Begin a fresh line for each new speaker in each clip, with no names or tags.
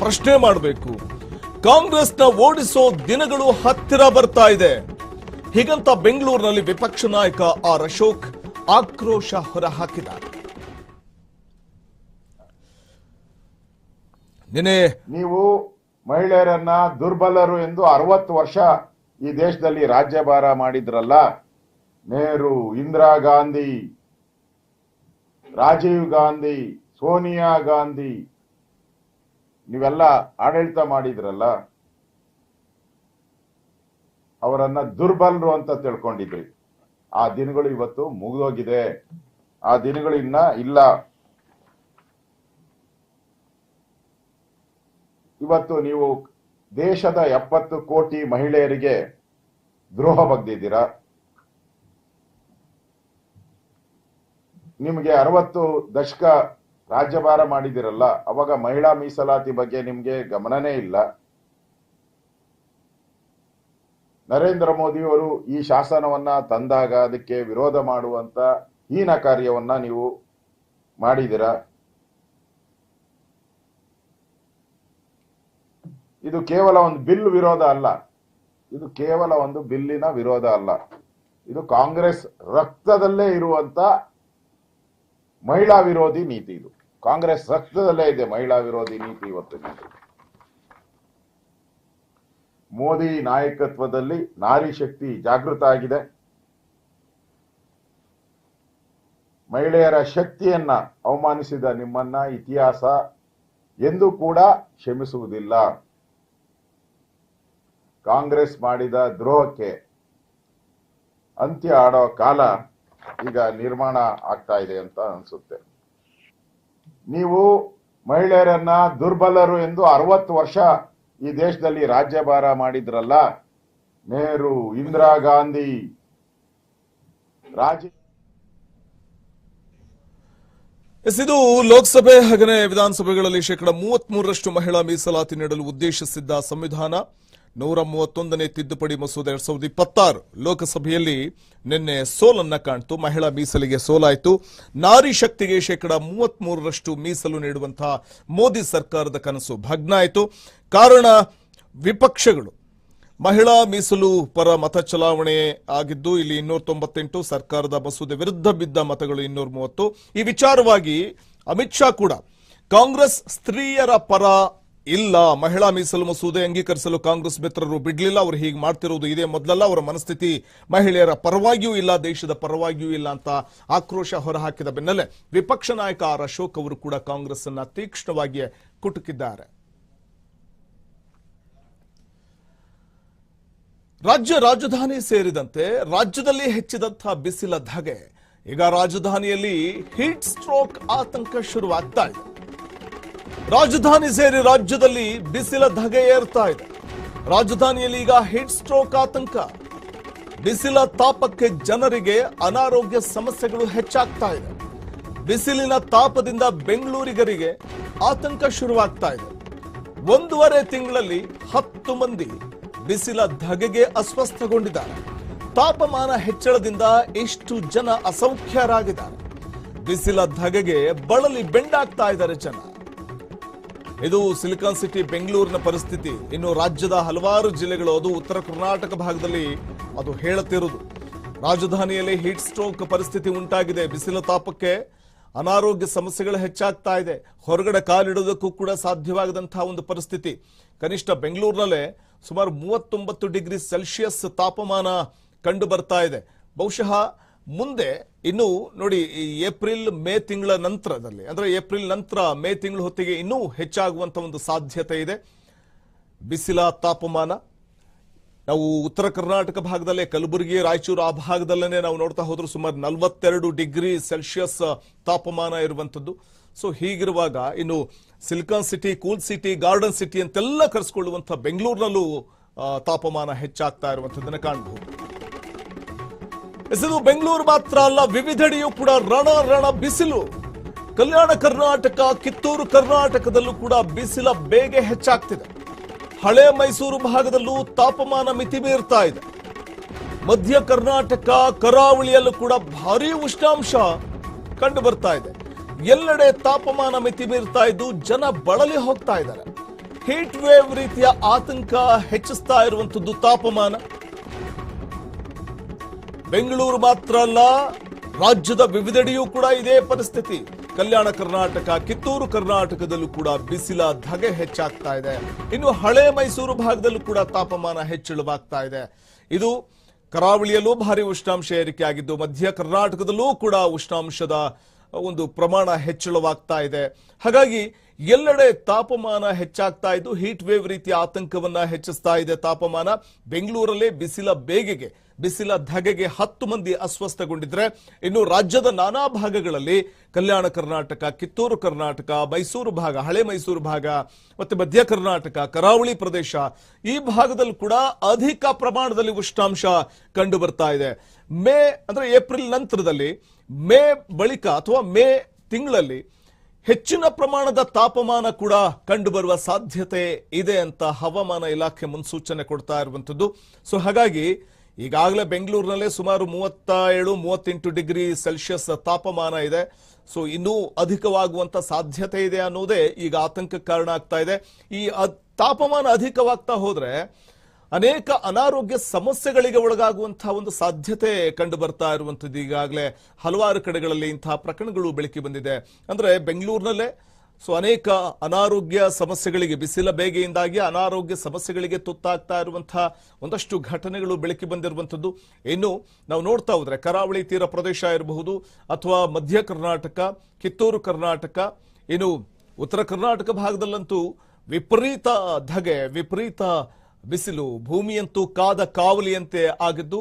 ಪ್ರಶ್ನೆ ಮಾಡಬೇಕು. ಕಾಂಗ್ರೆಸ್ನ ಓಡಿಸೋ ದಿನಗಳು ಹತ್ತಿರ ಬರ್ತಾ ಇದೆ. ಹೀಗಂತ ಬೆಂಗಳೂರಿನಲ್ಲಿ ವಿಪಕ್ಷ ನಾಯಕ ಆರ್ ಅಶೋಕ್ ಆಕ್ರೋಶ ಹೊರಹಾಕಿದ್ದಾರೆ.
ನೀವು ಮಹಿಳೆಯರನ್ನ ದುರ್ಬಲರು ಎಂದು 60 ವರ್ಷ ಈ ದೇಶದಲ್ಲಿ ರಾಜ್ಯಭಾರ ಮಾಡಿದ್ರಲ್ಲ. ನೆಹರು, ಇಂದಿರಾ ಗಾಂಧಿ, ರಾಜೀವ್ ಗಾಂಧಿ, ಸೋನಿಯಾ ಗಾಂಧಿ, ನೀವೆಲ್ಲ ಆಡಳಿತ ಮಾಡಿದ್ರಲ್ಲ. ಅವರನ್ನ ದುರ್ಬಲರು ಅಂತ ತಿಳ್ಕೊಂಡಿದ್ರಿ. ಆ ದಿನಗಳು ಇವತ್ತು ಮುಗಿದೋಗಿದೆ. ಆ ದಿನಗಳು ಇನ್ನ ಇಲ್ಲ. ಇವತ್ತು ನೀವು ದೇಶದ 70 ಕೋಟಿ ಮಹಿಳೆಯರಿಗೆ ದ್ರೋಹ ಬಗ್ದಿದ್ದೀರಾ. ನಿಮಗೆ 60 ದಶಕ ರಾಜ್ಯಭಾರ ಮಾಡಿದಿರಲ್ಲ, ಅವಾಗ ಮಹಿಳಾ ಮೀಸಲಾತಿ ಬಗ್ಗೆ ನಿಮ್ಗೆ ಗಮನನೇ ಇಲ್ಲ. ನರೇಂದ್ರ ಮೋದಿ ಅವರು ಈ ಶಾಸನವನ್ನ ತಂದಾಗ ಅದಕ್ಕೆ ವಿರೋಧ ಮಾಡುವಂತ ಹೀನ ಕಾರ್ಯವನ್ನ ನೀವು ಮಾಡಿದಿರ. ಇದು ಕೇವಲ ಒಂದು ಬಿಲ್ ವಿರೋಧ ಅಲ್ಲ. ಇದು ಕೇವಲ ಒಂದು ಬಿಲ್ಲಿನ ವಿರೋಧ ಅಲ್ಲ. ಇದು ಕಾಂಗ್ರೆಸ್ ರಕ್ತದಲ್ಲೇ ಇರುವಂತ ಮಹಿಳಾ ವಿರೋಧಿ ನೀತಿ. ಇದು ಕಾಂಗ್ರೆಸ್ ರಕ್ತದಲ್ಲೇ ಇದೆ ಮಹಿಳಾ ವಿರೋಧಿ ನೀತಿ. ಇವತ್ತು ಮೋದಿ ನಾಯಕತ್ವದಲ್ಲಿ ನಾರಿ ಶಕ್ತಿ ಜಾಗೃತ ಆಗಿದೆ. ಮಹಿಳೆಯರ ಶಕ್ತಿಯನ್ನ ಅವಮಾನಿಸಿದ ನಿಮ್ಮನ್ನ ಇತಿಹಾಸ ಎಂದೂ ಕೂಡ ಕ್ಷಮಿಸುವುದಿಲ್ಲ. ಕಾಂಗ್ರೆಸ್ ಮಾಡಿದ ದ್ರೋಹಕ್ಕೆ ಅಂತ್ಯ ಆಡೋ ಕಾಲ ಈಗ ನಿರ್ಮಾಣ ಆಗ್ತಾ ಇದೆ ಅಂತ ಅನ್ಸುತ್ತೆ. ನೀವು ಮಹಿಳೆಯರನ್ನ ದುರ್ಬಲರು ಎಂದು 60 ವರ್ಷ ಈ ದೇಶದಲ್ಲಿ ರಾಜ್ಯಭಾರ ಮಾಡಿದ್ರಲ್ಲ. ನೆಹರು, ಇಂದಿರಾ ಗಾಂಧಿ,
ಇದು ಲೋಕಸಭೆ ಹಾಗೆಯೇ ವಿಧಾನಸಭೆಗಳಲ್ಲಿ 33% ಮಹಿಳಾ ಮೀಸಲಾತಿ ನೀಡಲು ಉದ್ದೇಶಿಸಿದ್ದ ಸಂವಿಧಾನ 131ನೇ ತಿದ್ದುಪಡಿ ಮಸೂದೆ 2026 ಲೋಕಸಭೆಯಲ್ಲಿ ನಿನ್ನೆ ಸೋಲನ್ನ ಕಾಣ್ತು. ಮಹಿಳಾ ಮೀಸಲಿಗೆ ಸೋಲಾಯಿತು. ನಾರಿ ಶಕ್ತಿಗೆ 33% ಮೀಸಲು ನೀಡುವಂತಹ ಮೋದಿ ಸರ್ಕಾರದ ಕನಸು ಭಗ್ನ ಆಯಿತು. ಕಾರಣ ವಿಪಕ್ಷಗಳು ಮಹಿಳಾ ಮೀಸಲು ಪರ ಮತ ಚಲಾವಣೆ ಆಗಿದ್ದು ಇಲ್ಲಿ 298, ಸರ್ಕಾರದ ಮಸೂದೆ ವಿರುದ್ಧ ಬಿದ್ದ ಮತಗಳು 230. ಈ ವಿಚಾರವಾಗಿ ಅಮಿತ್ ಶಾ ಕೂಡ ಕಾಂಗ್ರೆಸ್ ಸ್ತ್ರೀಯರ ಪರ ಇಲ್ಲ, ಮಹಿಳಾ ಮೀಸಲು ಮಸೂದೆ ಅಂಗೀಕರಿಸಲು ಕಾಂಗ್ರೆಸ್ ಮಿತ್ರರು ಬಿಡಲಿಲ್ಲ, ಅವರು ಹೀಗೆ ಮಾಡ್ತಿರುವುದು ಇದೇ ಮೊದಲಲ್ಲ, ಅವರ ಮನಸ್ಥಿತಿ ಮಹಿಳೆಯರ ಪರವಾಗಿಯೂ ಇಲ್ಲ, ದೇಶದ ಪರವಾಗಿಯೂ ಇಲ್ಲ ಅಂತ ಆಕ್ರೋಶ ಹೊರಹಾಕಿದ ಬೆನ್ನಲ್ಲೇ ವಿಪಕ್ಷ ನಾಯಕ ಆರ್ ಅಶೋಕ್ ಅವರು ಕೂಡ ಕಾಂಗ್ರೆಸ್ ಅನ್ನ ತೀಕ್ಷ್ಣವಾಗಿ ಕುಟುಕಿದ್ದಾರೆ. ರಾಜ್ಯ ರಾಜಧಾನಿ ಸೇರಿದಂತೆ ರಾಜ್ಯದಲ್ಲಿ ಹೆಚ್ಚಿದಂತಹ ಬಿಸಿಲ ಧಗೆ ಈಗ ರಾಜಧಾನಿಯಲ್ಲಿ ಹೀಟ್ ಸ್ಟ್ರೋಕ್ ಆತಂಕ ಶುರುವಾಗ್ತಾ ಇದೆ. ರಾಜಧಾನಿ ಸೇರಿ ರಾಜ್ಯದಲ್ಲಿ ಬಿಸಿಲ ಧಗೆ ಏರ್ತಾ ಇದೆ. ರಾಜಧಾನಿಯಲ್ಲಿ ಈಗ ಹೀಟ್ ಸ್ಟ್ರೋಕ್ ಆತಂಕ. ಬಿಸಿಲ ತಾಪಕ್ಕೆ ಜನರಿಗೆ ಅನಾರೋಗ್ಯ ಸಮಸ್ಯೆಗಳು ಹೆಚ್ಚಾಗ್ತಾ ಇದೆ. ಬಿಸಿಲಿನ ತಾಪದಿಂದ ಬೆಂಗಳೂರಿಗರಿಗೆ ಆತಂಕ ಶುರುವಾಗ್ತಾ ಇದೆ. 1.5 ತಿಂಗಳಲ್ಲಿ 10 ಮಂದಿ ಬಿಸಿಲ ಧಗೆಗೆ ಅಸ್ವಸ್ಥಗೊಂಡಿದ್ದಾರೆ. ತಾಪಮಾನ ಹೆಚ್ಚಳದಿಂದ ಎಷ್ಟು ಜನ ಅಸೌಖ್ಯರಾಗಿದ್ದಾರೆ. ಬಿಸಿಲ ಧಗೆಗೆ ಬಳಲಿ ಬೆಂಡಾಗ್ತಾ ಇದ್ದಾರೆ ಜನ. ಇದು ಸಿಲಿಕಾನ್ ಸಿಟಿ ಬೆಂಗಳೂರಿನ ಪರಿಸ್ಥಿತಿ. ಇನ್ನು ರಾಜ್ಯದ ಹಲವಾರು ಜಿಲ್ಲೆಗಳು, ಅದು ಉತ್ತರ ಕರ್ನಾಟಕ ಭಾಗದಲ್ಲಿ ಅದು ಹೇಳುತ್ತಿರುವುದು. ರಾಜಧಾನಿಯಲ್ಲಿ ಹೀಟ್ ಸ್ಟ್ರೋಕ್ ಪರಿಸ್ಥಿತಿ ಉಂಟಾಗಿದೆ. ಬಿಸಿಲ ತಾಪಕ್ಕೆ ಅನಾರೋಗ್ಯ ಸಮಸ್ಯೆಗಳು ಹೆಚ್ಚಾಗ್ತಾ ಇದೆ. ಹೊರಗಡೆ ಕಾಲಿಡೋದಕ್ಕೂ ಕೂಡ ಸಾಧ್ಯವಾಗದಂತಹ ಒಂದು ಪರಿಸ್ಥಿತಿ. ಕನಿಷ್ಠ ಬೆಂಗಳೂರಿನಲ್ಲೇ ಸುಮಾರು 39 ಡಿಗ್ರಿ ಸೆಲ್ಸಿಯಸ್ ತಾಪಮಾನ ಕಂಡು ಬರ್ತಾ ಇದೆ. ಬಹುಶಃ ಮುಂದೆ ಇನ್ನು ನೋಡಿ ಏಪ್ರಿಲ್ ಮೇ ತಿಂಗಳ ನಂತರದಲ್ಲಿ, ಅಂದ್ರೆ ಏಪ್ರಿಲ್ ನಂತರ ಮೇ ತಿಂಗಳ ಹೊತ್ತಿಗೆ ಇನ್ನೂ ಹೆಚ್ಚಾಗುವಂತ ಒಂದು ಸಾಧ್ಯತೆ ಇದೆ ಬಿಸಿಲ ತಾಪಮಾನ. ನಾವು ಉತ್ತರ ಕರ್ನಾಟಕ ಭಾಗದಲ್ಲೇ ಕಲಬುರಗಿ, ರಾಯಚೂರು ಆ ಭಾಗದಲ್ಲೇ ನಾವು ನೋಡ್ತಾ ಹೋದ್ರು ಸುಮಾರು 42 ಡಿಗ್ರಿ ಸೆಲ್ಸಿಯಸ್ ತಾಪಮಾನ ಇರುವಂತದ್ದು. ಸೊ ಹೀಗಿರುವಾಗ ಇನ್ನು silicon city, cool city, garden city ಅಂತೆಲ್ಲ ಕರೆಸಿಕೊಳ್ಳುವಂತಹ ಬೆಂಗಳೂರಿನಲ್ಲೂ ತಾಪಮಾನ ಹೆಚ್ಚಾಗ್ತಾ ಇರುವಂತದ್ದನ್ನು ಕಾಣಬಹುದು. ಇದು ಬೆಂಗಳೂರು ಮಾತ್ರ ಅಲ್ಲ, ವಿವಿಧೆಡೆಯೂ ಕೂಡ ರಣ ಬಿಸಿಲು. ಕಲ್ಯಾಣ ಕರ್ನಾಟಕ, ಕಿತ್ತೂರು ಕರ್ನಾಟಕದಲ್ಲೂ ಕೂಡ ಬಿಸಿಲ ಬೇಗೆ ಹೆಚ್ಚಾಗ್ತಿದೆ. ಹಳೆ ಮೈಸೂರು ಭಾಗದಲ್ಲೂ ತಾಪಮಾನ ಮಿತಿ ಮೀರ್ತಾ ಇದೆ. ಮಧ್ಯ ಕರ್ನಾಟಕ, ಕರಾವಳಿಯಲ್ಲೂ ಕೂಡ ಭಾರೀ ಉಷ್ಣಾಂಶ ಕಂಡು ಬರ್ತಾ ಇದೆ. ಎಲ್ಲೆಡೆ ತಾಪಮಾನ ಮಿತಿ ಮೀರ್ತಾ ಇದ್ದು ಜನ ಬಳಲಿ ಹೋಗ್ತಾ ಇದ್ದಾರೆ. ಹೀಟ್ ವೇವ್ ರೀತಿಯ ಆತಂಕ ಹೆಚ್ಚಿಸ್ತಾ ಇರುವಂತದ್ದು ತಾಪಮಾನ. ಬೆಂಗಳೂರು ಮಾತ್ರ ಅಲ್ಲ, ರಾಜ್ಯದ ವಿವಿಧೆಡೆಯೂ ಕೂಡ ಇದೇ ಪರಿಸ್ಥಿತಿ. ಕಲ್ಯಾಣ ಕರ್ನಾಟಕ, ಕಿತ್ತೂರು ಕರ್ನಾಟಕದಲ್ಲೂ ಕೂಡ ಬಿಸಿಲ ಧಗೆ ಹೆಚ್ಚಾಗ್ತಾ ಇದೆ. ಇನ್ನು ಹಳೆ ಮೈಸೂರು ಭಾಗದಲ್ಲೂ ಕೂಡ ತಾಪಮಾನ ಹೆಚ್ಚಳವಾಗ್ತಾ ಇದೆ. ಇದು ಕರಾವಳಿಯಲ್ಲೂ ಭಾರಿ ಉಷ್ಣಾಂಶ ಏರಿಕೆ ಆಗಿದ್ದು, ಮಧ್ಯ ಕರ್ನಾಟಕದಲ್ಲೂ ಕೂಡ ಉಷ್ಣಾಂಶದ ಒಂದು ಪ್ರಮಾಣ ಹೆಚ್ಚಳವಾಗ್ತಾ ಇದೆ. ಹಾಗಾಗಿ ಎಲ್ಲೆಡೆ ತಾಪಮಾನ ಹೆಚ್ಚಾಗ್ತಾ ಇದ್ದು ಹೀಟ್ ವೇವ್ ರೀತಿಯ ಆತಂಕವನ್ನ ಹೆಚ್ಚಿಸ್ತಾ ಇದೆ ತಾಪಮಾನ. ಬೆಂಗಳೂರಲ್ಲೇ ಬಿಸಿಲ ಧಗೆಗೆ 10 ಮಂದಿ ಅಸ್ವಸ್ಥಗೊಂಡಿದ್ರೆ, ಇನ್ನು ರಾಜ್ಯದ ನಾನಾ ಭಾಗಗಳಲ್ಲಿ ಕಲ್ಯಾಣ ಕರ್ನಾಟಕ, ಕಿತ್ತೂರು ಕರ್ನಾಟಕ, ಮೈಸೂರು ಭಾಗ, ಹಳೆ ಮೈಸೂರು ಭಾಗ, ಮತ್ತೆ ಮಧ್ಯ ಕರ್ನಾಟಕ, ಕರಾವಳಿ ಪ್ರದೇಶ, ಈ ಭಾಗದಲ್ಲಿ ಕೂಡ ಅಧಿಕ ಪ್ರಮಾಣದಲ್ಲಿ ಉಷ್ಣಾಂಶ ಕಂಡು ಬರ್ತಾ ಇದೆ. ಮೇ ಅಂದ್ರೆ ಏಪ್ರಿಲ್ ನಂತರದಲ್ಲಿ ಮೇ ಬಳಿಕ ಅಥವಾ ಮೇ ತಿಂಗಳಲ್ಲಿ ಹೆಚ್ಚಿನ ಪ್ರಮಾಣದ ತಾಪಮಾನ ಕೂಡ ಕಂಡು ಬರುವ ಸಾಧ್ಯತೆ ಇದೆ ಅಂತ ಹವಾಮಾನ ಇಲಾಖೆ ಮುನ್ಸೂಚನೆ ಕೊಡ್ತಾ ಇರುವಂತದ್ದು. ಸೊ ಹಾಗಾಗಿ ಈಗಾಗಲೇ ಬೆಂಗಳೂರಿನಲ್ಲೇ ಸುಮಾರು 37-38 ಡಿಗ್ರಿ ಸೆಲ್ಸಿಯಸ್ ತಾಪಮಾನ ಇದೆ. ಸೊ ಇನ್ನೂ ಅಧಿಕವಾಗುವಂತ ಸಾಧ್ಯತೆ ಇದೆ ಅನ್ನೋದೇ ಈಗ ಆತಂಕಕ್ಕೆ ಕಾರಣ ಆಗ್ತಾ ಇದೆ. ಈ ತಾಪಮಾನ ಅಧಿಕವಾಗ್ತಾ ಹೋದ್ರೆ ಅನೇಕ ಅನಾರೋಗ್ಯ ಸಮಸ್ಯೆಗಳಿಗೆ ಒಳಗಾಗುವಂತಹ ಒಂದು ಸಾಧ್ಯತೆ ಕಂಡು ಬರ್ತಾ ಇರುವಂತದ್ದು. ಈಗಾಗಲೇ ಹಲವಾರು ಕಡೆಗಳಲ್ಲಿ ಇಂತಹ ಪ್ರಕರಣಗಳು ಬೆಳಕಿ ಬಂದಿದೆ. ಅಂದ್ರೆ ಬೆಂಗಳೂರಿನಲ್ಲೇ ಅನೇಕ ಅನಾರೋಗ್ಯ ಸಮಸ್ಯೆಗಳಿಗೆ, ಬಿಸಿಲ ಬೇಗೆಯಿಂದಾಗಿ ಅನಾರೋಗ್ಯ ಸಮಸ್ಯೆಗಳಿಗೆ ತುತ್ತಾಗ್ತಾ ಇರುವಂತಹ ಒಂದಷ್ಟು ಘಟನೆಗಳು ಬೆಳಕಿ ಬಂದಿರುವಂತದ್ದು. ಇನ್ನು ನಾವು ನೋಡ್ತಾ ಹೋದ್ರೆ ಕರಾವಳಿ ತೀರ ಪ್ರದೇಶ ಇರಬಹುದು, ಅಥವಾ ಮಧ್ಯ ಕರ್ನಾಟಕ, ಕಿತ್ತೂರು ಕರ್ನಾಟಕ, ಇನ್ನು ಉತ್ತರ ಕರ್ನಾಟಕ ಭಾಗದಲ್ಲಂತೂ ವಿಪರೀತ ಧಗೆ, ವಿಪರೀತ ಬಿಸಿಲು, ಭೂಮಿಯಂತೂ ಕಾದ ಕಾವಲಿಯಂತೆ ಆಗಿದ್ದು,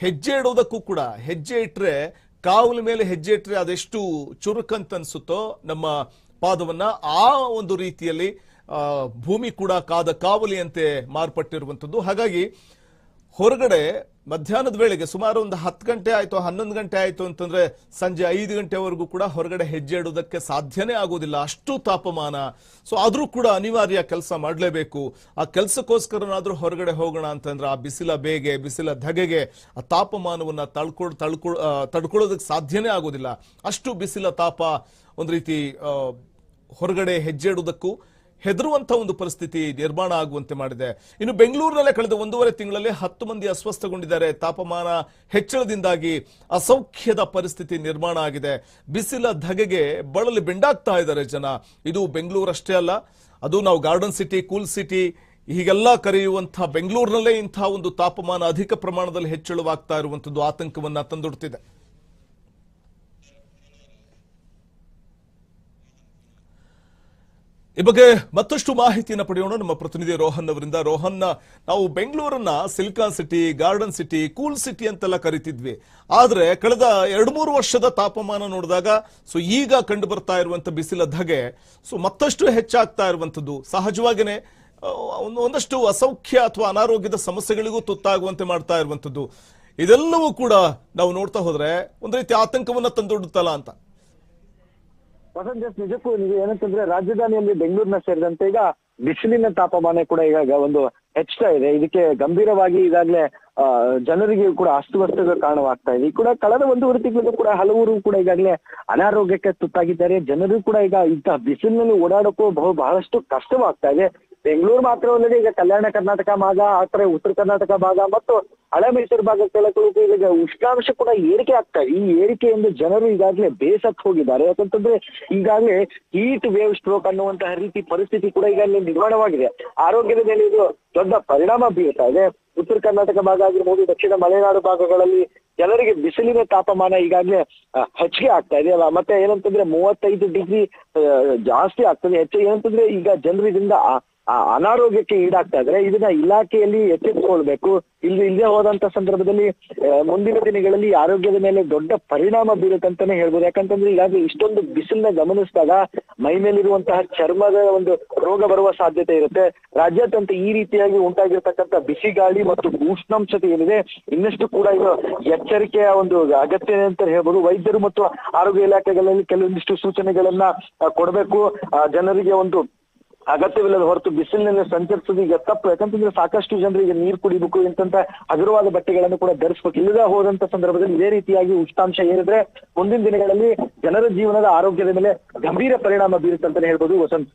ಹೆಜ್ಜೆ ಇಡೋದಕ್ಕೂ ಕೂಡ, ಹೆಜ್ಜೆ ಇಟ್ರೆ ಕಾವಲ ಮೇಲೆ ಹೆಜ್ಜೆ ಇಟ್ರೆ ಅದೆಷ್ಟು ಚುರುಕಂತ ಅನ್ಸುತ್ತೋ ನಮ್ಮ ಪಾದವನ್ನ, ಆ ಒಂದು ರೀತಿಯಲ್ಲಿ ಭೂಮಿ ಕೂಡ ಕಾದ ಕಾವಲಿಯಂತೆ ಮಾರ್ಪಟ್ಟಿರುವಂಥದ್ದು. ಹಾಗಾಗಿ ಹೊರಗಡೆ ಮಧ್ಯಾಹ್ನದ ವೇಳೆಗೆ ಸುಮಾರು ಒಂದು 10 ಗಂಟೆ ಆಯ್ತು, 11 ಗಂಟೆ ಆಯ್ತು ಅಂತಂದ್ರೆ ಸಂಜೆ 5 ಗಂಟೆವರೆಗೂ ಕೂಡ ಹೊರಗಡೆ ಹೆಜ್ಜೆ ಇಡೋದಕ್ಕೆ ಸಾಧ್ಯನೇ ಆಗೋದಿಲ್ಲ, ಅಷ್ಟು ತಾಪಮಾನ. ಆದ್ರೂ ಕೂಡ ಅನಿವಾರ್ಯ ಕೆಲಸ ಮಾಡಲೇಬೇಕು. ಆ ಕೆಲಸಕ್ಕೋಸ್ಕರನಾದ್ರೂ ಹೊರಗಡೆ ಹೋಗೋಣ ಅಂತಂದ್ರೆ ಆ ಬಿಸಿಲ ಬೇಗೆ, ಬಿಸಿಲ ಧಗೆಗೆ ಆ ತಾಪಮಾನವನ್ನ ತಡ್ಕೊಳ್ಳೋದಕ್ಕೆ ಸಾಧ್ಯನೇ ಆಗೋದಿಲ್ಲ. ಅಷ್ಟು ಬಿಸಿಲ ತಾಪ ಒಂದು ರೀತಿ ಹೊರಗಡೆ ಹೆಜ್ಜೆ ಇಡುವುದಕ್ಕೂ ಹೆದರುವಂತಹ ಒಂದು ಪರಿಸ್ಥಿತಿ ನಿರ್ಮಾಣ ಆಗುವಂತೆ ಮಾಡಿದೆ. ಇನ್ನು ಬೆಂಗಳೂರಿನಲ್ಲೇ ಕಳೆದ 1.5 ತಿಂಗಳಲ್ಲಿ 10 ಮಂದಿ ಅಸ್ವಸ್ಥಗೊಂಡಿದ್ದಾರೆ. ತಾಪಮಾನ ಹೆಚ್ಚಳದಿಂದಾಗಿ ಅಸೌಖ್ಯದ ಪರಿಸ್ಥಿತಿ ನಿರ್ಮಾಣ ಆಗಿದೆ. ಬಿಸಿಲ ಧಗೆಗೆ ಬಳಲಿ ಬೆಂಡಾಗ್ತಾ ಇದ್ದಾರೆ ಜನ. ಇದು ಬೆಂಗಳೂರಷ್ಟೇ ಅಲ್ಲ, ಅದು ನಾವು ಗಾರ್ಡನ್ ಸಿಟಿ, ಕೂಲ್ ಸಿಟಿ ಹೀಗೆಲ್ಲ ಕರೆಯುವಂತಹ ಬೆಂಗಳೂರಿನಲ್ಲೇ ಇಂತಹ ಒಂದು ತಾಪಮಾನ ಅಧಿಕ ಪ್ರಮಾಣದಲ್ಲಿ ಹೆಚ್ಚಳವಾಗ್ತಾ ಇರುವಂತದ್ದು ಆತಂಕವನ್ನ ತಂದೊಡ್ತಿದೆ. ಈ ಬಗ್ಗೆ ಮತ್ತಷ್ಟು ಮಾಹಿತಿಯನ್ನು ಪಡೆಯೋಣ ನಮ್ಮ ಪ್ರತಿನಿಧಿ ರೋಹನ್ ಅವರಿಂದ. ರೋಹನ್, ನಾವು ಬೆಂಗಳೂರನ್ನ silicon city, garden city, cool city ಅಂತೆಲ್ಲ ಕರಿತಿದ್ವಿ. ಆದ್ರೆ ಕಳೆದ 2-3 ವರ್ಷದ ತಾಪಮಾನ ನೋಡಿದಾಗ ಈಗ ಕಂಡು ಬರ್ತಾ ಇರುವಂತ ಬಿಸಿಲ ಧಗೆ ಮತ್ತಷ್ಟು ಹೆಚ್ಚಾಗ್ತಾ ಇರುವಂತದ್ದು ಸಹಜವಾಗಿನೇ ಒಂದಷ್ಟು ಅಸೌಖ್ಯ ಅಥವಾ ಅನಾರೋಗ್ಯದ ಸಮಸ್ಯೆಗಳಿಗೂ ತುತ್ತಾಗುವಂತೆ ಮಾಡ್ತಾ ಇರುವಂತದ್ದು. ಇದೆಲ್ಲವೂ ಕೂಡ ನಾವು ನೋಡ್ತಾ ಹೋದ್ರೆ ಒಂದು ರೀತಿ ಆತಂಕವನ್ನ ತಂದೊಡ್ಡುತ್ತಲ್ಲ ಅಂತ.
ನಿಜಕ್ಕೂ ನೀವು ಏನಂತಂದ್ರೆ ರಾಜಧಾನಿಯಲ್ಲಿ ಬೆಂಗಳೂರಿನ ಸೇರಿದಂತೆ ಈಗ ಬಿಸಿಲಿನ ತಾಪಮಾನ ಕೂಡ ಈಗ ಒಂದು ಹೆಚ್ಚುತ್ತಾ ಇದೆ. ಇದಕ್ಕೆ ಗಂಭೀರವಾಗಿ ಈಗಾಗಲೇ ಜನರಿಗೆ ಕೂಡ ಅಸ್ತವ್ಯಸ್ತದ ಕಾರಣವಾಗ್ತಾ ಇದೆ. ಈ ಕೂಡ ಕಳೆದ 1.5 ತಿಂಗಳು ಕೂಡ ಹಲವರು ಕೂಡ ಈಗಾಗಲೇ ಅನಾರೋಗ್ಯಕ್ಕೆ ತುತ್ತಾಗಿದ್ದಾರೆ. ಜನರು ಕೂಡ ಈಗ ಇಂತಹ ಬಿಸಿಲಿನಲ್ಲಿ ಓಡಾಡೋಕ್ಕೂ ಬಹಳಷ್ಟು ಕಷ್ಟವಾಗ್ತಾ ಇದೆ. ಬೆಂಗಳೂರು ಮಾತ್ರವಲ್ಲದೆ ಈಗ ಕಲ್ಯಾಣ ಕರ್ನಾಟಕ ಭಾಗ, ಆ ಕಡೆ ಉತ್ತರ ಕರ್ನಾಟಕ ಭಾಗ ಮತ್ತು ಹಳೆ ಮೈಸೂರು ಭಾಗ ಕೆಳಗೆ ಈಗ ಉಷ್ಣಾಂಶ ಕೂಡ ಏರಿಕೆ ಆಗ್ತಾ ಇದೆ. ಈ ಏರಿಕೆಯಿಂದ ಜನರು ಈಗಾಗಲೇ ಬೇಸತ್ತು ಹೋಗಿದ್ದಾರೆ. ಯಾಕಂತಂದ್ರೆ ಈಗಾಗಲೇ ಹೀಟ್ ವೇವ್ ಸ್ಟ್ರೋಕ್ ಅನ್ನುವಂತಹ ರೀತಿ ಪರಿಸ್ಥಿತಿ ಕೂಡ ಈಗಾಗಲೇ ನಿರ್ಮಾಣವಾಗಿದೆ. ಆರೋಗ್ಯದ ಮೇಲೆ ಇದು ದೊಡ್ಡ ಪರಿಣಾಮ ಬೀರ್ತಾ ಇದೆ. ಉತ್ತರ ಕರ್ನಾಟಕ ಭಾಗ ಆಗಿರ್ಬೋದು, ದಕ್ಷಿಣ ಮಲೆನಾಡು ಭಾಗಗಳಲ್ಲಿ ಜನರಿಗೆ ಬಿಸಿಲಿನ ತಾಪಮಾನ ಈಗಾಗಲೇ ಹೆಚ್ಚಿಗೆ ಆಗ್ತಾ ಇದೆ ಅಲ್ಲ. ಮತ್ತೆ ಏನಂತಂದ್ರೆ 35 ಡಿಗ್ರಿ ಜಾಸ್ತಿ ಆಗ್ತದೆ. ಹೆಚ್ಚು ಏನಂತಂದ್ರೆ ಈಗ ಜನರು ಇದರಿಂದ ಅನಾರೋಗ್ಯಕ್ಕೆ ಈಡಾಗ್ತಾ ಇದ್ರೆ ಇದನ್ನ ಇಲಾಖೆಯಲ್ಲಿ ಎಚ್ಚೆತ್ತುಕೊಳ್ಬೇಕು. ಇಲ್ಲದೆ ಹೋದಂತ ಸಂದರ್ಭದಲ್ಲಿ ಮುಂದಿನ ದಿನಗಳಲ್ಲಿ ಆರೋಗ್ಯದ ಮೇಲೆ ದೊಡ್ಡ ಪರಿಣಾಮ ಬೀರುತ್ತಂತಾನೆ ಹೇಳ್ಬೋದು. ಯಾಕಂತಂದ್ರೆ ಈಗಾಗಲೇ ಇಷ್ಟೊಂದು ಬಿಸಿಲನ್ನ ಗಮನಿಸಿದಾಗ ಮೈ ಮೇಲಿರುವಂತಹ ಚರ್ಮದ ಒಂದು ರೋಗ ಬರುವ ಸಾಧ್ಯತೆ ಇರುತ್ತೆ. ರಾಜ್ಯಾದ್ಯಂತ ಈ ರೀತಿಯಾಗಿ ಉಂಟಾಗಿರ್ತಕ್ಕಂಥ ಬಿಸಿ ಗಾಳಿ ಮತ್ತು ಉಷ್ಣಾಂಶತೆ ಏನಿದೆ ಇನ್ನಷ್ಟು ಕೂಡ ಇದು ಎಚ್ಚರಿಕೆಯ ಒಂದು ಅಗತ್ಯ ಅಂತ ಹೇಳ್ಬೋದು. ವೈದ್ಯರು ಮತ್ತು ಆರೋಗ್ಯ ಇಲಾಖೆಗಳಲ್ಲಿ ಕೆಲವೊಂದಿಷ್ಟು ಸೂಚನೆಗಳನ್ನ ಕೊಡಬೇಕು. ಜನರಿಗೆ ಒಂದು ಅಗತ್ಯವಿಲ್ಲದ ಹೊರತು ಬಿಸಿಲಿನಲ್ಲಿ ಸಂಚರಿಸೋದು ಈಗ ತಪ್ಪು. ಯಾಕಂತಂದ್ರೆ ಸಾಕಷ್ಟು ಜನರಿಗೆ ನೀರು ಕುಡಿಬೇಕು, ಇಂತ ಹಗುರವಾದ ಬಟ್ಟೆಗಳನ್ನು ಕೂಡ ಧರಿಸಬೇಕು. ಇಲ್ಲದ ಹೋದಂತ ಸಂದರ್ಭದಲ್ಲಿ ಇದೇ ರೀತಿಯಾಗಿ ಉಷ್ಣಾಂಶ ಏರಿದ್ರೆ ಮುಂದಿನ ದಿನಗಳಲ್ಲಿ ಜನರ ಜೀವನದ ಆರೋಗ್ಯದ ಮೇಲೆ ಗಂಭೀರ ಪರಿಣಾಮ ಬೀರುತ್ತಂತಾನೆ ಹೇಳ್ಬೋದು. ವಸಂತ್.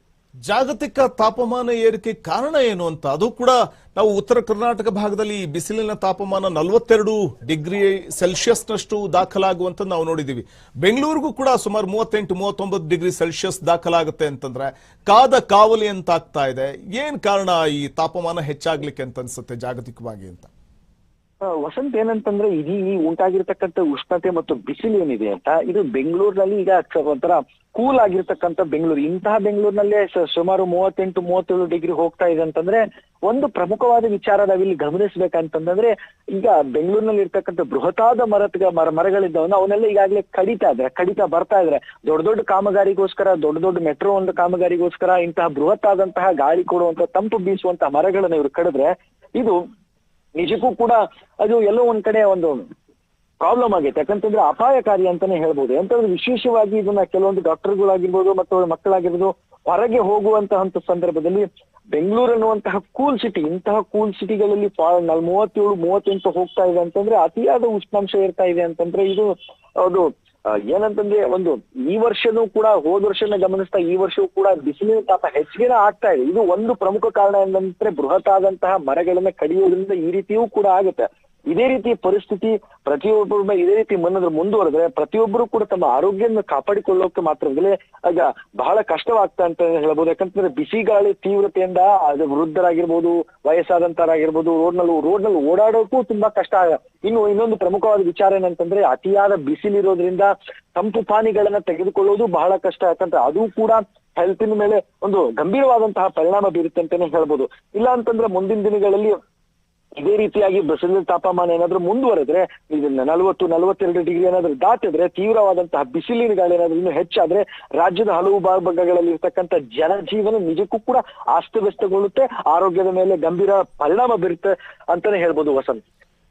ಜಾಗತಿಕ ತಾಪಮಾನ ಏರಿಕೆ ಕಾರಣ ಏನು ಅಂತ, ಅದು ಕೂಡ ನಾವು ಉತ್ತರ ಕರ್ನಾಟಕ ಭಾಗದಲ್ಲಿ ಬಿಸಿಲಿನ ತಾಪಮಾನ 42 ಡಿಗ್ರಿ ಸೆಲ್ಸಿಯಸ್ನಷ್ಟು ದಾಖಲಾಗುವಂತ ನಾವು ನೋಡಿದೀವಿ. ಬೆಂಗಳೂರಿಗೂ ಕೂಡ ಸುಮಾರು 38-39 ಡಿಗ್ರಿ ಸೆಲ್ಸಿಯಸ್ ದಾಖಲಾಗುತ್ತೆ ಅಂತಂದ್ರೆ ಕಾದ ಕಾವಲಿ ಅಂತ ಆಗ್ತಾ ಇದೆ. ಏನ್ ಕಾರಣ ಈ ತಾಪಮಾನ ಹೆಚ್ಚಾಗ್ಲಿಕ್ಕೆ ಅಂತ ಅನ್ಸುತ್ತೆ ಜಾಗತಿಕವಾಗಿ ಅಂತ?
ವಸಂತ್, ಏನಂತಂದ್ರೆ ಈ ಉಂಟಾಗಿರ್ತಕ್ಕಂಥ ಉಷ್ಣತೆ ಮತ್ತು ಬಿಸಿಲು ಏನಿದೆ ಅಂತ, ಇದು ಬೆಂಗಳೂರಿನಲ್ಲಿ ಈಗ ಒಂಥರ ಕೂಲ್ ಆಗಿರ್ತಕ್ಕಂಥ ಬೆಂಗಳೂರು, ಇಂತಹ ಬೆಂಗಳೂರಿನಲ್ಲೇ ಸುಮಾರು 38-37 ಡಿಗ್ರಿ ಹೋಗ್ತಾ ಇದೆ ಅಂತಂದ್ರೆ ಒಂದು ಪ್ರಮುಖವಾದ ವಿಚಾರ ನಾವಿಲ್ಲಿ ಗಮನಿಸ್ಬೇಕಂತಂದ್ರೆ, ಈಗ ಬೆಂಗಳೂರಿನಲ್ಲಿ ಇರ್ತಕ್ಕಂಥ ಬೃಹತಾದ ಮರಗಳಿದ್ದವನ್ನ ಅವನ್ನೆಲ್ಲ ಈಗಾಗಲೇ ಕಡಿತಾ ಬರ್ತಾ ಇದ್ರೆ, ದೊಡ್ಡ ದೊಡ್ಡ ಕಾಮಗಾರಿಗೋಸ್ಕರ, ದೊಡ್ಡ ಮೆಟ್ರೋ ಒಂದು ಕಾಮಗಾರಿಗೋಸ್ಕರ ಇಂತಹ ಬೃಹತ್ ಆದಂತಹ ಗಾಳಿ ಕೊಡುವಂತ, ತಂಪು ಬೀಸುವಂತಹ ಮರಗಳನ್ನ ಇವರು ಕಡಿದ್ರೆ ಇದು ನಿಜಕ್ಕೂ ಕೂಡ ಅದು ಎಲ್ಲೋ ಒಂದ್ ಕಡೆ ಒಂದು ಪ್ರಾಬ್ಲಮ್ ಆಗೈತೆ. ಯಾಕಂತಂದ್ರೆ ಅಪಾಯಕಾರಿ ಅಂತಾನೆ ಹೇಳ್ಬೋದು. ಅಂತಂದ್ರೆ ವಿಶೇಷವಾಗಿ ಇದನ್ನ ಕೆಲವೊಂದು ಡಾಕ್ಟರ್ಗಳಾಗಿರ್ಬೋದು ಮತ್ತು ಅವ್ರ ಮಕ್ಕಳಾಗಿರ್ಬೋದು ಹೊರಗೆ ಹೋಗುವಂತಹ ಸಂದರ್ಭದಲ್ಲಿ ಬೆಂಗಳೂರು ಅನ್ನುವಂತಹ ಕೂಲ್ ಸಿಟಿ, ಇಂತಹ ಕೂಲ್ ಸಿಟಿಗಳಲ್ಲಿ 37-38 ಹೋಗ್ತಾ ಇದೆ ಅಂತಂದ್ರೆ ಅತಿಯಾದ ಉಷ್ಣಾಂಶ ಇರ್ತಾ ಇದೆ ಅಂತಂದ್ರೆ ಇದು ಅದು ಏನಂತಂದ್ರೆ ಒಂದು ಈ ವರ್ಷನೂ ಕೂಡ ಹೋದ ವರ್ಷನ ಗಮನಿಸ್ತಾ ಈ ವರ್ಷವೂ ಕೂಡ ಬಿಸಿಲಿನ ತಾಪ ಹೆಚ್ಚಿಗೆ ಆಗ್ತಾ ಇದೆ. ಇದು ಒಂದು ಪ್ರಮುಖ ಕಾರಣ ಏನಂದ್ರೆ ಬೃಹತ್ ಆದಂತಹ ಮರಗಳನ್ನ ಕಡಿಯೋದ್ರಿಂದ ಈ ರೀತಿಯೂ ಕೂಡ ಆಗುತ್ತೆ. ಇದೇ ರೀತಿ ಪರಿಸ್ಥಿತಿ ಪ್ರತಿಯೊಬ್ಬರ ಮೇಲೆ ಇದೇ ರೀತಿ ಮುಂದುವರೆದ್ರೆ ಪ್ರತಿಯೊಬ್ಬರು ಕೂಡ ತಮ್ಮ ಆರೋಗ್ಯವನ್ನು ಕಾಪಾಡಿಕೊಳ್ಳೋಕೆ ಮಾತ್ರದಲ್ಲೇ ಆಗ ಬಹಳ ಕಷ್ಟವಾಗ್ತಾ ಅಂತ ಹೇಳ್ಬೋದು. ಯಾಕಂತಂದ್ರೆ ಬಿಸಿ ಗಾಳಿ ತೀವ್ರತೆಯಿಂದ ಅದು ವೃದ್ಧರಾಗಿರ್ಬೋದು, ವಯಸ್ಸಾದಂತರಾಗಿರ್ಬೋದು, ರೋಡ್ನಲ್ಲಿ ಓಡಾಡೋಕ್ಕೂ ತುಂಬಾ ಕಷ್ಟ. ಇನ್ನೊಂದು ಪ್ರಮುಖವಾದ ವಿಚಾರ ಏನಂತಂದ್ರೆ ಅತಿಯಾದ ಬಿಸಿಲಿರೋದ್ರಿಂದ ತಂಪು ಪಾನೀಯಗಳನ್ನ ತೆಗೆದುಕೊಳ್ಳೋದು ಬಹಳ ಕಷ್ಟ. ಯಾಕಂದ್ರೆ ಅದು ಕೂಡ ಹೆಲ್ತಿನ ಮೇಲೆ ಒಂದು ಗಂಭೀರವಾದಂತಹ ಪರಿಣಾಮ ಬೀರುತ್ತೆ ಅಂತಾನೆ ಹೇಳ್ಬೋದು. ಇಲ್ಲ ಅಂತಂದ್ರೆ ಮುಂದಿನ ದಿನಗಳಲ್ಲಿ ಇದೇ ರೀತಿಯಾಗಿ ಬಿಸಿಲಿನ ತಾಪಮಾನ ಏನಾದ್ರೂ ಮುಂದುವರೆದ್ರೆ, ಇದನ್ನ 40-42 ಡಿಗ್ರಿ ಏನಾದ್ರೂ ದಾಟಿದ್ರೆ, ತೀವ್ರವಾದಂತಹ ಬಿಸಿಲಿನ ಗಾಳಿ ಏನಾದ್ರೂ ಇನ್ನೂ ಹೆಚ್ಚಾದ್ರೆ ರಾಜ್ಯದ ಹಲವು ಭಾಗಗಳಲ್ಲಿ ಇರ್ತಕ್ಕಂಥ ಜನಜೀವನ ನಿಜಕ್ಕೂ ಕೂಡ ಅಸ್ತವ್ಯಸ್ತಗೊಳ್ಳುತ್ತೆ, ಆರೋಗ್ಯದ ಮೇಲೆ ಗಂಭೀರ ಪರಿಣಾಮ ಬೀರುತ್ತೆ ಅಂತಾನೆ ಹೇಳ್ಬೋದು. ವಸಂತ್,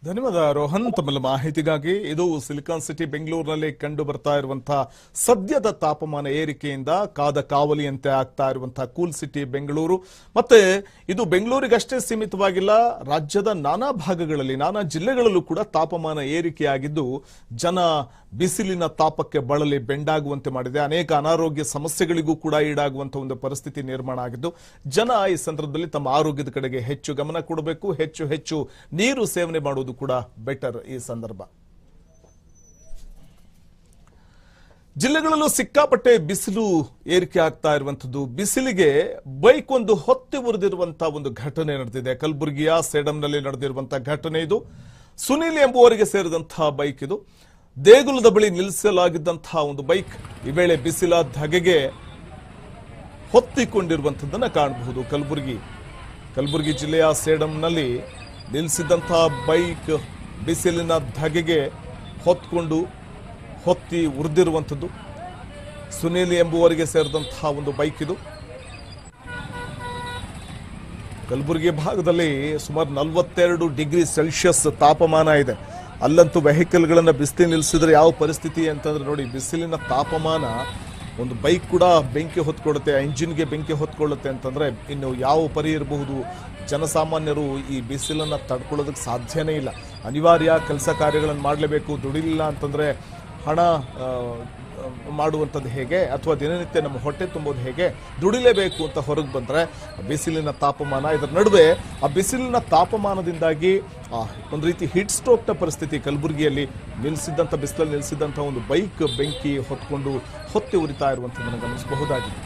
ಧನ್ಯವಾದ ರೋಹನ್ ತಮ್ಮ ಮಾಹಿತಿಗಾಗಿ. ಇದು ಸಿಲಿಕಾನ್ ಸಿಟಿ ಬೆಂಗಳೂರಿನಲ್ಲಿ ಕಂಡು ಬರ್ತಾ ಇರುವಂತಹ ಸದ್ಯದ ತಾಪಮಾನ ಏರಿಕೆಯಿಂದ ಕಾದ ಕಾವಲಿಯಂತೆ ಆಗ್ತಾ ಇರುವಂತಹ ಕೂಲ್ ಸಿಟಿ ಬೆಂಗಳೂರು. ಮತ್ತೆ ಇದು ಬೆಂಗಳೂರಿಗಷ್ಟೇ ಸೀಮಿತವಾಗಿಲ್ಲ, ರಾಜ್ಯದ ನಾನಾ ಭಾಗಗಳಲ್ಲಿ, ನಾನಾ ಜಿಲ್ಲೆಗಳಲ್ಲೂ ಕೂಡ ತಾಪಮಾನ ಏರಿಕೆಯಾಗಿದ್ದು ಜನ ಬಿಸಿಲಿನ ತಾಪಕ್ಕೆ ಬಳಲಿ ಬೆಂಡಾಗುವಂತೆ ಮಾಡಿದೆ. ಅನೇಕ ಅನಾರೋಗ್ಯ ಸಮಸ್ಯೆಗಳಿಗೂ ಕೂಡ ಈಡಾಗುವಂತಹ ಒಂದು ಪರಿಸ್ಥಿತಿ ನಿರ್ಮಾಣ ಆಗಿದ್ದು ಜನ ಈ ಸಂದರ್ಭದಲ್ಲಿ ತಮ್ಮ ಆರೋಗ್ಯದ ಕಡೆಗೆ ಹೆಚ್ಚು ಗಮನ ಕೊಡಬೇಕು, ಹೆಚ್ಚು ನೀರು ಸೇವನೆ ಮಾಡುವುದು ಕೂಡ ಬೆಟರ್. ಈ ಸಂದರ್ಭ ಜಿಲ್ಲೆಗಳಲ್ಲೂ ಸಿಕ್ಕಾಪಟ್ಟೆ ಬಿಸಿಲು ಏರಿಕೆ ಆಗ್ತಾ ಇರುವಂತದ್ದು. ಬಿಸಿಲಿಗೆ ಬೈಕ್ ಒಂದು ಹೊತ್ತಿ ಉರಿದಿರುವಂತಹ ಒಂದು ಘಟನೆ ನಡೆದಿದೆ. ಕಲಬುರಗಿಯ ಸೇಡಂನಲ್ಲಿ ನಡೆದಿರುವಂತಹ ಘಟನೆ ಇದು. ಸುನೀಲ್ ಎಂಬುವರಿಗೆ ಸೇರಿದಂತಹ ಬೈಕ್ ಇದು. ದೇಗುಲದ ಬಳಿ ನಿಲ್ಲಿಸಲಾಗಿದ್ದಂತಹ ಒಂದು ಬೈಕ್ ಈ ವೇಳೆ ಬಿಸಿಲ ಧಗೆಗೆ ಹೊತ್ತಿಕೊಂಡಿರುವಂತದ್ದನ್ನ ಕಾಣಬಹುದು. ಕಲಬುರಗಿ ಜಿಲ್ಲೆಯ ಸೇಡಂನಲ್ಲಿ ನಿಲ್ಲಿಸಿದಂತಹ ಬೈಕ್ ಬಿಸಿಲಿನ ಧಗೆಗೆ ಹೊತ್ತಿ ಉರಿದಿರುವಂಥದ್ದು. ಸುನೀಲ್ ಎಂಬುವರಿಗೆ ಸೇರಿದಂತಹ ಒಂದು ಬೈಕ್ ಇದು. ಕಲಬುರಗಿ ಭಾಗದಲ್ಲಿ ಸುಮಾರು 42 ಡಿಗ್ರಿ ಸೆಲ್ಸಿಯಸ್ ತಾಪಮಾನ ಇದೆ. ಅಲ್ಲಂತೂ ವೆಹಿಕಲ್ಗಳನ್ನ ಬಿಸಿಲು ನಿಲ್ಲಿಸಿದ್ರೆ ಯಾವ ಪರಿಸ್ಥಿತಿ ಅಂತಂದ್ರೆ ನೋಡಿ, ಬಿಸಿಲಿನ ತಾಪಮಾನ ಒಂದು ಬೈಕ್ ಕೂಡ ಬೆಂಕಿ ಹೊತ್ಕೊಳ್ಳುತ್ತೆ, ಇಂಜಿನ್ಗೆ ಬೆಂಕಿ ಹೊತ್ಕೊಳ್ಳುತ್ತೆ ಅಂತಂದ್ರೆ ಇನ್ನು ಯಾವ ಪರಿ ಇರಬಹುದು. ಜನಸಾಮಾನ್ಯರು ಈ ಬಿಸಿಲನ್ನ ತಡ್ಕೊಳ್ಳೋದಕ್ಕೆ ಸಾಧ್ಯನೇ ಇಲ್ಲ. ಅನಿವಾರ್ಯ ಕೆಲಸ ಕಾರ್ಯಗಳನ್ನು ಮಾಡಲೇಬೇಕು. ದುಡಿಲಿಲ್ಲ ಅಂತಂದ್ರೆ ಹಣ ಮಾಡುವಂಥದ್ದು ಹೇಗೆ, ಅಥವಾ ದಿನನಿತ್ಯ ನಮ್ಮ ಹೊಟ್ಟೆ ತುಂಬೋದು ಹೇಗೆ, ದುಡಿಲೇಬೇಕು ಅಂತ ಹೊರಗೆ ಬಂದರೆ ಬಿಸಿಲಿನ ತಾಪಮಾನ, ಇದರ ನಡುವೆ ಆ ಬಿಸಿಲಿನ ತಾಪಮಾನದಿಂದಾಗಿ ಒಂದು ರೀತಿ ಹೀಟ್ ಸ್ಟ್ರೋಕ್ನ ಪರಿಸ್ಥಿತಿ. ಕಲಬುರಗಿಯಲ್ಲಿ ಬಿಸಿಲಲ್ಲಿ ನಿಲ್ಲಿಸಿದಂಥ ಒಂದು ಬೈಕ್ ಬೆಂಕಿ ಹೊತ್ತಿ ಉರಿತಾ ಇರುವಂಥದ್ದನ್ನು ಗಮನಿಸಬಹುದಾಗಿದೆ.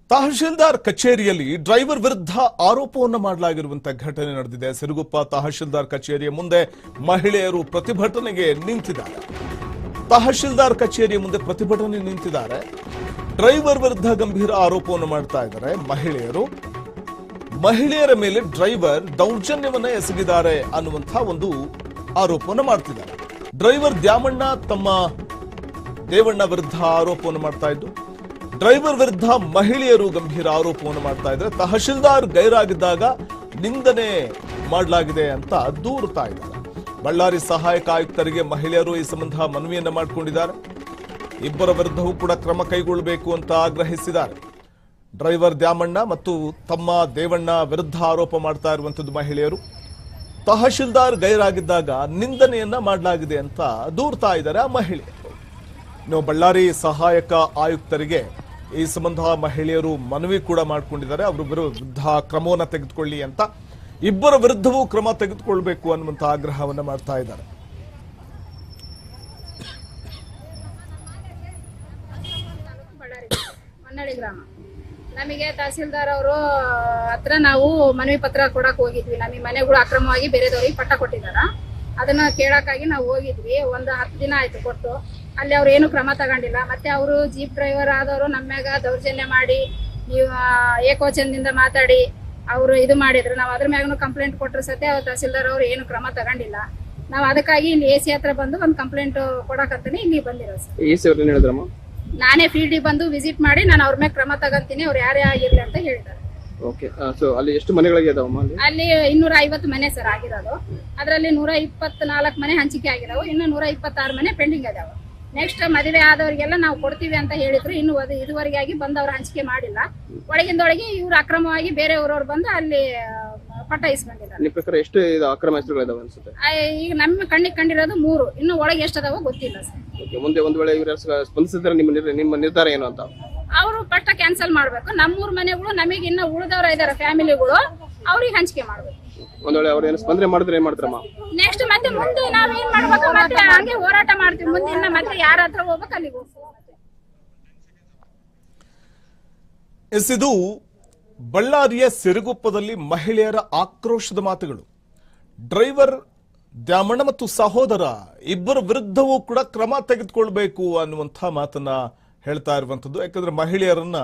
ತಹಶೀಲ್ದಾರ್ ಕಚೇರಿಯಲ್ಲಿ ಡ್ರೈವರ್ ವಿರುದ್ಧ ಆರೋಪವನ್ನು ಮಾಡಲಾಗಿರುವಂತಹ ಘಟನೆ ನಡೆದಿದೆ. ಸಿರುಗುಪ್ಪ ತಹಶೀಲ್ದಾರ್ ಕಚೇರಿಯ ಮುಂದೆ ಮಹಿಳೆಯರು ಪ್ರತಿಭಟನೆಗೆ ನಿಂತಿದ್ದಾರೆ. ತಹಶೀಲ್ದಾರ್ ಕಚೇರಿಯ ಮುಂದೆ ಪ್ರತಿಭಟನೆ ನಿಂತಿದ್ದಾರೆ. ಡ್ರೈವರ್ ವಿರುದ್ಧ ಗಂಭೀರ ಆರೋಪವನ್ನು ಮಾಡ್ತಾ ಇದ್ದಾರೆ ಮಹಿಳೆಯರ ಮೇಲೆ ಡ್ರೈವರ್ ದೌರ್ಜನ್ಯವನ್ನ ಎಸಗಿದ್ದಾರೆ ಅನ್ನುವಂತಹ ಒಂದು ಆರೋಪವನ್ನು ಮಾಡ್ತಿದ್ದಾರೆ. ಡ್ರೈವರ್ ದ್ಯಾಮಣ್ಣ ತಮ್ಮ ದೇವಣ್ಣ ವಿರುದ್ಧ ಆರೋಪವನ್ನು ಮಾಡ್ತಾ ಇದ್ದು, ಡ್ರೈವರ್ ವಿರುದ್ಧ ಮಹಿಳೆಯರು ಗಂಭೀರ ಆರೋಪವನ್ನು ಮಾಡ್ತಾ ಇದ್ದಾರೆ. ತಹಶೀಲ್ದಾರ್ ಗೈರಾಗಿದ್ದಾಗ ನಿಂದನೆ ಮಾಡಲಾಗಿದೆ ಅಂತ ದೂರುತ್ತಾ ಇದ್ದಾರೆ. ಬಳ್ಳಾರಿ ಸಹಾಯಕ ಆಯುಕ್ತರಿಗೆ ಮಹಿಳೆಯರು ಈ ಸಂಬಂಧ ಮನವಿಯನ್ನ ಮಾಡಿಕೊಂಡಿದ್ದಾರೆ. ಇಬ್ಬರ ವಿರುದ್ಧವೂ ಕೂಡ ಕ್ರಮ ಕೈಗೊಳ್ಳಬೇಕು ಅಂತ ಆಗ್ರಹಿಸಿದ್ದಾರೆ. ಡ್ರೈವರ್ ದ್ಯಾಮಣ್ಣ ಮತ್ತು ತಮ್ಮ ದೇವಣ್ಣ ವಿರುದ್ಧ ಆರೋಪ ಮಾಡ್ತಾ ಇರುವಂತದ್ದು ಮಹಿಳೆಯರು. ತಹಶೀಲ್ದಾರ್ ಗೈರಾಗಿದ್ದಾಗ ನಿಂದನೆಯನ್ನ ಮಾಡಲಾಗಿದೆ ಅಂತ ದೂರ್ತಾ ಇದ್ದಾರೆ ಆ ಮಹಿಳೆಯರು. ಇನ್ನು ಬಳ್ಳಾರಿ ಸಹಾಯಕ ಆಯುಕ್ತರಿಗೆ ಈ ಸಂಬಂಧ ಮಹಿಳೆಯರು ಮನವಿ ಕೂಡ ಮಾಡಿಕೊಂಡಿದ್ದಾರೆ. ಅವರ ವಿರುದ್ಧ ಕ್ರಮವನ್ನು ತೆಗೆದುಕೊಳ್ಳಿ ಅಂತ, ಇಬ್ಬರ ವಿರುದ್ಧವೂ ಕ್ರಮ ತೆಗೆದುಕೊಳ್ಬೇಕು ಅನ್ನುವಂತ ಆಗ್ರಹವನ್ನ ಮಾಡ್ತಾ ಇದ್ದಾರೆ.
ಮನ್ನಳ್ಳಿ ಗ್ರಾಮ. ನಮಗೆ ತಹಸೀಲ್ದಾರ್ ಅವರು ಹತ್ರ ನಾವು ಮನವಿ ಪತ್ರ ಕೊಡಕ್ ಹೋಗಿದ್ವಿ. ನಮಗೆ ಮನೆಗಳು ಅಕ್ರಮವಾಗಿ ಬೇರೆದವ್ರಿಗೆ ಪಟ್ಟ ಕೊಟ್ಟಿದಾರ, ಅದನ್ನ ಕೇಳಕ್ಕಾಗಿ ನಾವು ಹೋಗಿದ್ವಿ. ಒಂದು 10 ದಿನ ಆಯ್ತು ಕೊಟ್ಟು. ಅಲ್ಲಿ ಅವ್ರು ಏನು ಕ್ರಮ ತಗೊಂಡಿಲ್ಲ. ಮತ್ತೆ ಅವರು ಜೀಪ್ ಡ್ರೈವರ್ ಆದವರು ನಮ್ಮ್ಯಾಗ ದೌರ್ಜನ್ಯ ಮಾಡಿ, ನೀವು ಏಕವಚನದಿಂದ ಮಾತಾಡಿ ಅವರು ಇದು ಮಾಡಿದ್ರು. ನಾವು ಅದ್ರ ಮ್ಯಾಗೂ ಕಂಪ್ಲೇಂಟ್ ಕೊಟ್ಟರು ಸತ್ಯ ತಹಸೀಲ್ದಾರ್ ಅವರು ಏನು ಕ್ರಮ ತಗೊಂಡಿಲ್ಲ. ನಾವು ಅದಕ್ಕಾಗಿ ಇಲ್ಲಿ AC ಹತ್ರ ಬಂದು ಒಂದು ಕಂಪ್ಲೇಂಟ್ ಕೊಡಕಂತಾನೆ ಇಲ್ಲಿ ಬಂದಿರೋ ಸರ್. ನಾನೇ ಫೀಲ್ಡಿಗೆ ಬಂದು ವಿಸಿಟ್ ಮಾಡಿ ನಾನು ಅವ್ರ ಮೇಲೆ ಕ್ರಮ ತಗೊಂತೀನಿ, ಅವ್ರು ಯಾರೇ ಆಗಿರ್ಲಿ ಅಂತ ಹೇಳಿದ್ದಾರೆ.
ಓಕೆ, ಸೊ ಅಲ್ಲಿ ಎಷ್ಟು ಮನೆಗಳಿದಾವಮ್ಮ?
ಅಲ್ಲಿ 250 ಮನೆ ಸರ್ ಆಗಿರೋದು. ಅದರಲ್ಲಿ 124 ಮನೆ ಹಂಚಿಕೆ ಆಗಿದಾವೆ, ಇನ್ನು 126 ಮನೆ ಪೆಂಡಿಂಗ್ ಅದಾವ. ನೆಕ್ಸ್ಟ್ ಮದುವೆ ಆದವರಿಗೆಲ್ಲ ನಾವು ಕೊಡ್ತೀವಿ ಅಂತ ಹೇಳಿದ್ರು. ಇನ್ನು ಇದುವರೆಗೆ ಆಗಿ ಬಂದವ್ರ ಹಂಚಿಕೆ ಮಾಡಿಲ್ಲ. ಒಳಗಿಂದೊಳಗೆ ಇವ್ರು ಅಕ್ರಮವಾಗಿ ಬೇರೆ ಊರವ್ರು ಬಂದು ಅಲ್ಲಿ ಪಟ್ಟ ಇಸ್ಕೊಂಡಿದ್ದಾರೆ.
ನಿಮ್ಮ ಪ್ರಕಾರ ಎಷ್ಟು ಅಕ್ರಮ ಹೆಸರುಗಳಿದಾವೆ ಅನ್ಸುತ್ತೆ?
ಈಗ ನಮ್ಮ ಕಣ್ಣಿಗೆ ಕಂಡಿರೋದು 3, ಇನ್ನು ಒಳಗೆ ಎಷ್ಟದಾವೋ ಗೊತ್ತಿಲ್ಲ ಸರ್.
ಓಕೆ, ಮುಂದೆ ಒಂದು ವೇಳೆ ಇವರು ಸ್ಪಂದಿಸಿದ್ರೆ ನಿಮ್ಮ ನಿರ್ಧಾರ ಏನು ಅಂತ?
ಅವರು ಪಟ್ಟ ಕ್ಯಾನ್ಸಲ್ ಮಾಡ್ಬೇಕು. ನಮ್ಮೂರ್ ಮನೆಗಳು ನಮಗೆ ಇನ್ನ ಉಳಿದವ್ರ ಇದಾರೆ ಫ್ಯಾಮಿಲಿಗಳು, ಅವ್ರಿಗೆ ಹಂಚಿಕೆ ಮಾಡ್ಬೇಕು.
ಒಂದ್ ವೇಳೆ ಅವ್ರು ಏನು ಸ್ಪಂದನೆ ಮಾಡಿದ್ರೆ ಏನ್ ಮಾಡ್ತಾರಮ್ಮ?
ನೆಕ್ಸ್ಟ್ ಮತ್ತೆ ಮುಂದೆ ನಾವ್ ಏನ್ ಮಾಡ್ಬೇಕು, ಮತ್ತೆ ಹಂಗೆ ಹೋರಾಟ ಮಾಡ್ತೀವಿ. ಮುಂದಿನ ಮತ್ತೆ ಯಾರ ಹತ್ರ ಹೋಗ್ಬೇಕು ಅಲ್ಲಿಗೆ ಹೋಗ್ಬೇಕು.
ಇದು ಬಳ್ಳಾರಿಯ ಸಿರುಗುಪ್ಪದಲ್ಲಿ ಮಹಿಳೆಯರ ಆಕ್ರೋಶದ ಮಾತುಗಳು. ಡ್ರೈವರ್ ದ್ಯಾಮಣ್ಣ ಮತ್ತು ಸಹೋದರ ಇಬ್ಬರ ವಿರುದ್ಧವೂ ಕೂಡ ಕ್ರಮ ತೆಗೆದುಕೊಳ್ಬೇಕು ಅನ್ನುವಂಥ ಮಾತನ್ನ ಹೇಳ್ತಾ ಇರುವಂಥದ್ದು. ಯಾಕಂದ್ರೆ ಮಹಿಳೆಯರನ್ನ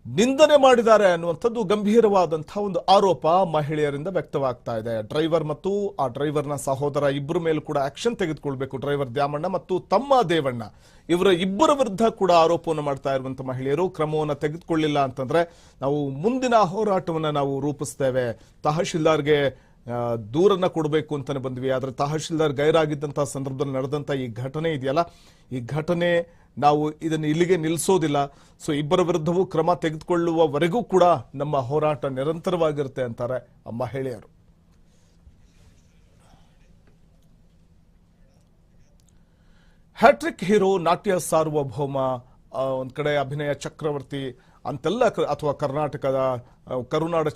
ನಿಂದನೆ ಮಾಡಿದ್ದಾರೆ ಅನ್ನುವಂಥದ್ದು ಗಂಭೀರವಾದಂತಹ ಒಂದು ಆರೋಪ ಮಹಿಳೆಯರಿಂದ ವ್ಯಕ್ತವಾಗ್ತಾ ಇದೆ. ಡ್ರೈವರ್ ಮತ್ತು ಆ ಡ್ರೈವರ್ನ ಸಹೋದರ ಇಬ್ಬರ ಮೇಲೂ ಕೂಡ ಆಕ್ಷನ್ ತೆಗೆದುಕೊಳ್ಬೇಕು. ಡ್ರೈವರ್ ದ್ಯಾಮಣ್ಣ ಮತ್ತು ತಮ್ಮ ದೇವಣ್ಣ ಇವರ ಇಬ್ಬರ ವಿರುದ್ಧ ಕೂಡ ಆರೋಪವನ್ನು ಮಾಡ್ತಾ ಇರುವಂತಹ ಮಹಿಳೆಯರು. ಕ್ರಮವನ್ನು ತೆಗೆದುಕೊಳ್ಳಿಲ್ಲ ಅಂತಂದ್ರೆ ನಾವು ಮುಂದಿನ ಹೋರಾಟವನ್ನ ನಾವು ರೂಪಿಸ್ತೇವೆ, ತಹಶೀಲ್ದಾರ್ಗೆ ದೂರನ್ನ ಕೊಡಬೇಕು ಅಂತಾನೆ ಬಂದ್ವಿ. ಆದ್ರೆ ತಹಶೀಲ್ದಾರ್ ಗೈರಾಗಿದ್ದಂತಹ ಸಂದರ್ಭದಲ್ಲಿ ನಡೆದಂತ ಈ ಘಟನೆ ಇದೆಯಲ್ಲ, ಈ ಘಟನೆ ನಾವು ಇದನ್ನು ಇಲ್ಲಿಗೆ ನಿಲ್ಲಿಸೋದಿಲ್ಲ. ಸೊ ಇಬ್ಬರ ವಿರುದ್ಧವೂ ಕ್ರಮ ತೆಗೆದುಕೊಳ್ಳುವವರೆಗೂ ಕೂಡ ನಮ್ಮ ಹೋರಾಟ ನಿರಂತರವಾಗಿರುತ್ತೆ ಅಂತಾರೆ ಆ ಮಹಿಳೆಯರು. ಹ್ಯಾಟ್ರಿಕ್ ಹೀರೋ, ನಾಟ್ಯ ಸಾರ್ವಭೌಮ, ಒಂದ್ ಕಡೆ ಅಭಿನಯ ಚಕ್ರವರ್ತಿ ಅಂತೆಲ್ಲ, ಅಥವಾ ಕರುನಾಡ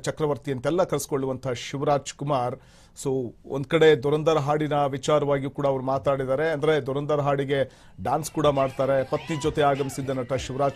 ಚಕ್ರವರ್ತಿ ಅಂತೆಲ್ಲ ಕರೆಸ್ಕೊಳ್ಳುವಂತಹ ಶಿವರಾಜ್ ಕುಮಾರ್. ಸೊ ಒಂದ್ ಕಡೆ ದುರಂದರ ಹಾಡಿನ ವಿಚಾರವಾಗಿ ಕೂಡ ಅವರು ಮಾತಾಡಿದ್ದಾರೆ. ಅಂದ್ರೆ ದುರಂದರ ಹಾಡಿಗೆ ಡ್ಯಾನ್ಸ್ ಕೂಡ ಮಾಡ್ತಾರೆ. ಪತ್ನಿ ಜೊತೆ ಆಗಮಿಸಿದ್ದ ನಟ ಶಿವರಾಜ್